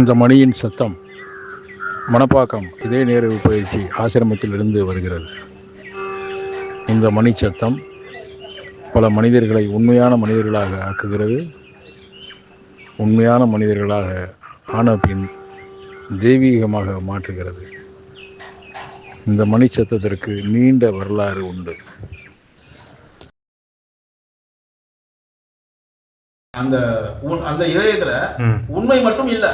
இந்த மணியின் சத்தம் மணப்பாக்கம் இதே நேர்வு பயிற்சி ஆசிரமத்தில் இருந்து வருகிறது. இந்த மணி சத்தம் பல மனிதர்களை உண்மையான மனிதர்களாக ஆக்குகிறது. உண்மையான மனிதர்களாக ஆன பின் தெய்வீகமாக மாற்றுகிறது. இந்த மணி சத்தத்திற்கு நீண்ட வரலாறு உண்டு. அந்த அந்த இதயத்துல உண்மை மட்டும் இல்ல,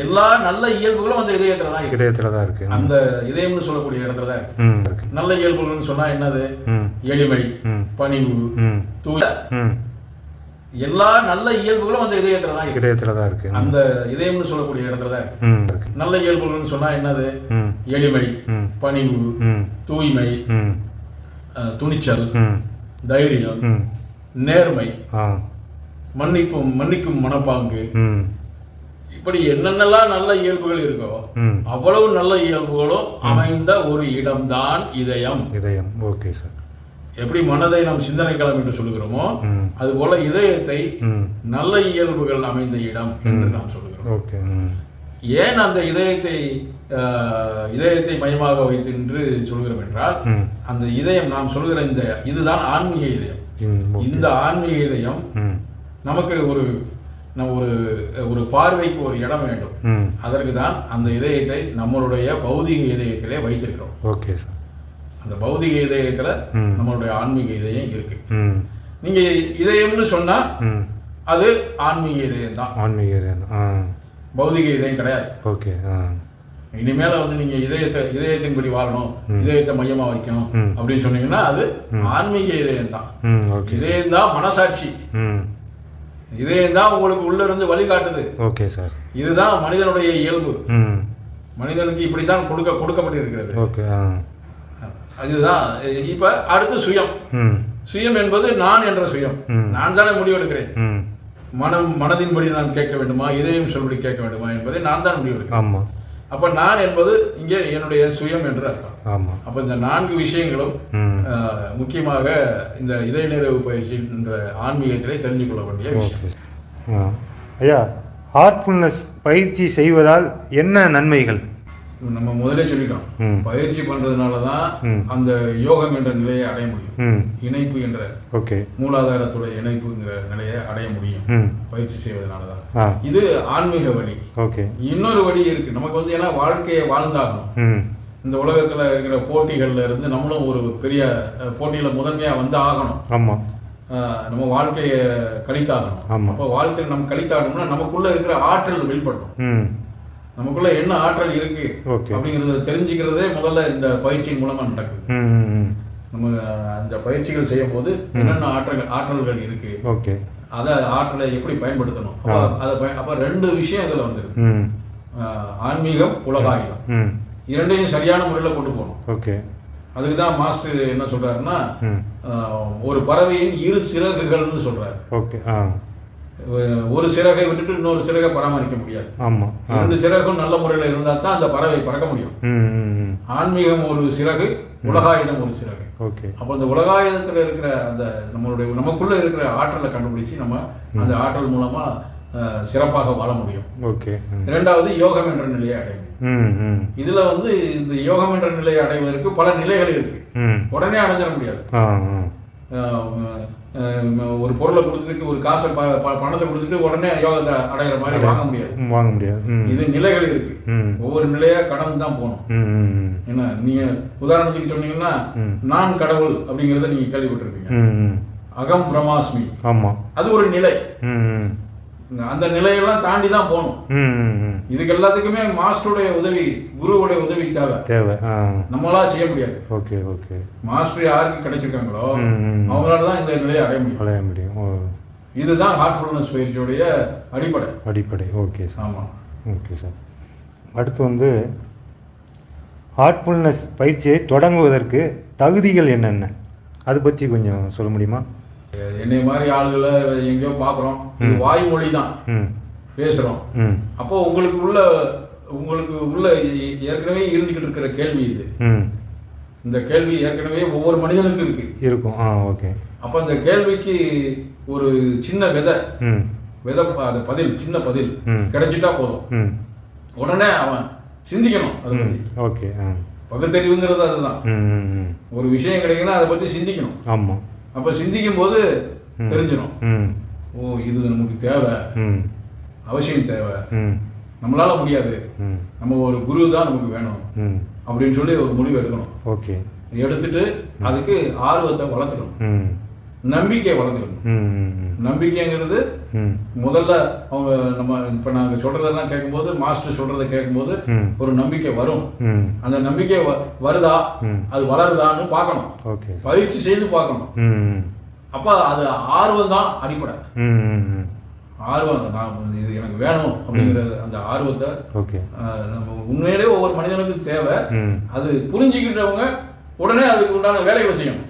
எல்லா நல்ல இயல்புகளும் அந்த இதயத்துல தான் இருக்கு. அந்த இதயம்னு சொல்லக்கூடிய இடத்துல தான் இருக்கு. நல்ல இயல்புகள்னு சொன்னா என்னது? எளிமை, பணிவு, தூய, எல்லா நல்ல இயல்புகளும் அந்த இதயத்துல தான் இருக்கு. அந்த இதயம்னு சொல்லக்கூடிய இடத்துல தான் இருக்கு. நல்ல இயல்புகள்னு சொன்னா என்னது? எளிமை, பணிவு, தூய்மை, துணிச்சல், தைரியம், நேர்மை, மன்னிக்கும் மனப்பாங்கு, இப்படி என்னென்னலாம் நல்ல இயல்புகள் இருக்கோ அவ்வளவு நல்ல இயல்புகளும் அமைந்த ஒரு இடம்தான் இதயம். Okay sir. எப்படி மனதை நாம் சிந்தனை களம் என்று சொல்லுகிறோமோ அது போல இதயத்தை நல்ல இயல்புகள் அமைந்த இடம் என்று நாம் சொல்லுகிறோம். ஏன் அந்த இதயத்தை மையமாக வைத்து என்று சொல்கிறோம் என்றால், அந்த இதயம் நாம் சொல்கிற இதுதான் ஆன்மீக இதயம். இந்த ஆன்மீக இதயம் நமக்கு ஒரு பார்வைக்கு ஒரு இடம் வேண்டும். அதற்கு தான் அந்த இதயத்தை நம்மளுடைய பௌதிக இதயத்திலே வைத்திருக்கிறோம். Okay sir. அந்த பௌதிக இதயத்துல நம்மளுடைய ஆன்மீக இதயம் இருக்கு. நீங்க இதயம்னு சொன்னா அது ஆன்மீக இதயம் தான். ஆன்மீக இதயம், பௌதிக இதயம் கிடையாது. ஓகே. இனிமேல நீங்க இதயத்தின்படி வாழணும், இதயத்தை மையமா வைக்கணும் அப்படின்னு சொன்னீங்கன்னா அது ஆன்மீக இதயம் தான். இதயம் தான் மனசாட்சி. இதயம் தான் உங்களுக்கு உள்ள இருந்து வழிகாட்டுது. Okay sir. இதுதான் மனிதனுடைய இயல்பு. மனிதனுக்கு இப்படித்தான் கொடுக்கப்பட்டிருக்கிறது. ஓகே. அதுதான். இப்ப அடுத்து சுயம். சுயம் என்பது நான் என்ற சுயம். நான் தானே முடிவெடுக்கிறேன். மனதின்படி நான் கேட்க வேண்டுமா, இதயம் சொல்படி கேட்க வேண்டுமா என்பதை நான் தான் முடிவெடுக்கிறேன். அப்ப நான் என்பது இங்கே என்னுடைய சுயம் என்று அர்த்தம். அப்ப இந்த 4 விஷயங்களும் முக்கியமாக இந்த இதய நிறைவு பயிற்சி என்ற ஆன்மீகத்திலே தெரிஞ்சு கொள்ள வேண்டிய விஷயம். ஐயா, ஹார்ட்ஃபுல்னஸ் பயிற்சி செய்வதால் என்ன நன்மைகள்? நம்ம முதலே சொல்லிட்டோம், பயிற்சி பண்றதுனாலதான் அந்த யோகம் என்ற நிலையை அடைய முடியும். இணைப்பு என்ற மூலாதாரத்துடைய இணைப்புங்கிற நிலையை அடைய முடியும் பயிற்சி செய்வதனாலதான். இது ஆன்மீக வழி. இன்னொரு வழி இருக்கு நமக்கு. ஏன்னா வாழ்க்கையை வாழ்ந்தாகணும். இந்த உலகத்துல இருக்கிற போட்டிகள்ல இருந்து நம்மளும் ஒரு பெரிய போட்டியில முதன்மையா வந்து ஆகணும். நம்ம வாழ்க்கையை கழித்தாகணும். அப்போ வாழ்க்கையில் நம்ம கழித்தாகணும்னா நமக்குள்ள இருக்கிற ஆற்றல் வெளிப்படணும். நமக்குள்ள என்ன ஆற்றல் இருக்கு அப்படிங்கறத தெரிஞ்சுக்கிறதே முதல்ல இந்த பயிற்சியின் மூலமா நடக்குது. நம்ம அந்த பயிற்சிகள் செய்யும் போது என்னென்ன ஆற்றல்கள் இருக்கு, அத ஆற்றலை எப்படி பயன்படுத்தணும், அப்ப 2 விஷயம் இதுல வந்துருக்கு. ஆன்மீகம், உலகாயுதம், இரண்டையும் சரியான முறையில கொண்டு போகணும். அதுக்குதான் மாஸ்டர் என்ன சொல்றாருன்னா, ஒரு பறவையின் 2 சிறகுகள்னு சொல்றாரு. ஒரு சிறகை விட்டுட்டு இன்னொரு சிறகை பராமரிக்க முடியாது. 2 சிறகும் நல்ல முறையில் இருந்தா தான் அந்த பறவை பறக்க முடியும். ஆன்மீகம் ஒரு சிறகு, உலகாயுதம் ஒரு சிறகு. அப்ப அந்த உலகாயுதத்துல இருக்கிற அந்த நமக்குள்ள இருக்கிற ஆற்றலை கண்டுபிடிச்சு நம்ம அந்த ஆற்றல் மூலமா சிறப்பாக வாழ முடியும். இரண்டாவது யோகம் என்ற நிலையை அடையும். இதுல இந்த யோகம் என்ற நிலையை அடைவதற்கு பல நிலைகள் இருக்கு. உடனே அடைஞ்சிட முடியாது. ஒரு பொருளை கொடுத்துட்டு, ஒரு காசை பணத்தை கொடுத்துட்டு உடனே யோகத்தை அடைகிற மாதிரி வாங்க முடியாது. இது நிலைகள் இருக்கு. ஒவ்வொரு நிலையா கடந்து தான் போகணும். என்ன, நீங்க உதாரணத்துக்கு சொன்னீங்கன்னா, நான் கடவுள் அப்படிங்கறத நீங்க கேள்விப்பட்டிருப்பீங்க. அகம் பிரம்மாஸ்மி, அது ஒரு நிலை. அந்த நிலையெல்லாம் தாண்டி தான் போகணும். இதுக்கு எல்லாத்துக்குமே மாஸ்டருடைய உதவி, குருவுடைய உதவி தேவை. நம்மளா செய்ய முடியாது. மாஸ்டர் யாருக்கு கிடைச்சிருக்காங்களோ அவங்களாலதான் இந்த நிலையை அடைய முடியும். இதுதான் ஹார்ட்ஃபுல்னஸ் பயிற்சியுடைய அடிப்படை. Okay sir. ஆமா. Okay sir. அடுத்து ஹார்ட்ஃபுல்னஸ் பயிற்சியை தொடங்குவதற்கு தகுதிகள் என்னென்ன, அது பற்றி கொஞ்சம் சொல்ல முடியுமா? என்னை மாதிரி ஆளுகளை எங்கேயோ பாக்குறோம், இது வாய்மொழி தான் பேசுறோம். அப்போ உங்களுக்கு உள்ள ஏற்கனவே இருந்துகிட்டு இருக்கிற கேள்வி இது. இந்த கேள்வி ஏற்கனவே ஒவ்வொரு மனிதனுக்கு இருக்கும். ஓகே. அப்ப அந்த கேள்விக்கு ஒரு சின்ன விதை அது பதில், சின்ன பதில் கிடைச்சிட்டா போதும். உடனே அவன் சிந்திக்கணும் அதை பத்தி. ஓகே. பகுத்தறிவுங்கிறது அதுதான். ஒரு விஷயம் கிடைக்குன்னா அதை பத்தி சிந்திக்கணும். ஆமா. அப்ப சிந்திக்கும் போது தெரிஞ்சிடும், ஓ இது நமக்கு தேவை, அவசியம் தேவை, நம்மளால முடியாது, நம்ம ஒரு குரு தான் நமக்கு வேணும் அப்படின்னு சொல்லி ஒரு முடிவு எடுக்கணும். ஓகே. எடுத்துட்டு அதுக்கு ஆர்வத்தை வளர்த்துக்கணும், நம்பிக்கை வளர்த்துக்கணும். நம்பிக்கைங்கிறது முதல்ல அவங்க நம்ம இப்ப நாங்க சொல்றதெல்லாம் கேட்கும்போது, மாஸ்டர் சொல்றதை கேட்கும்போது ஒரு நம்பிக்கை வரும். அந்த நம்பிக்கை வருதா, அது வளருதான்னு பார்க்கணும், பயிற்சி செய்து பார்க்கணும். அப்ப அது ஆர்வம் தான் அடிப்படை. ஆர்வம், நான் இது எனக்கு வேணும் அப்படிங்கிற அந்த ஆர்வத்தை நம்ம உண்மையிலே ஒவ்வொரு மனிதனுக்கும் தேவை. அது புரிஞ்சுக்கிட்டவங்க உடனே அதுக்கு உண்டான வேலைகளை செய்யணும்.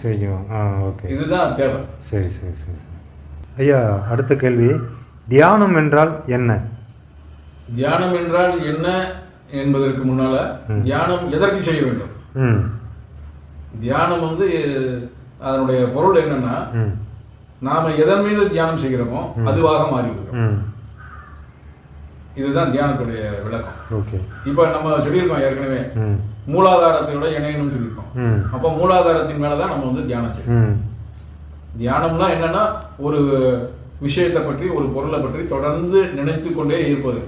ஓகே, இதுதான் தேவை. சரி சரி சரி. ஐயா, அடுத்த கேள்வி, தியானம் என்றால் என்ன? தியானம் என்றால் என்ன என்பதற்கு முன்னால தியானம் எதற்கு செய்ய வேண்டும்? தியானம் வந்து அதனுடைய பொருள் என்னன்னா, நாம எதன் மீது தியானம் செய்கிறோமோ அதுவாக மாறிவிடுறோம். இதுதான் தியானத்துடைய விளக்கம். ஓகே. இப்ப நம்ம சொல்லியிருக்கோம் ஏற்கனவே, மூலாதாரத்தோட இணையணும்னு சொல்லியிருக்கோம். அப்ப மூலாதாரத்தின் மேலதான் நம்ம வந்து தியானம் செய்யணும். தியானம்னா என்னன்னா, ஒரு விஷயத்தை பற்றி, ஒரு பொருளை பற்றி தொடர்ந்து நினைத்து கொண்டே இருப்பது.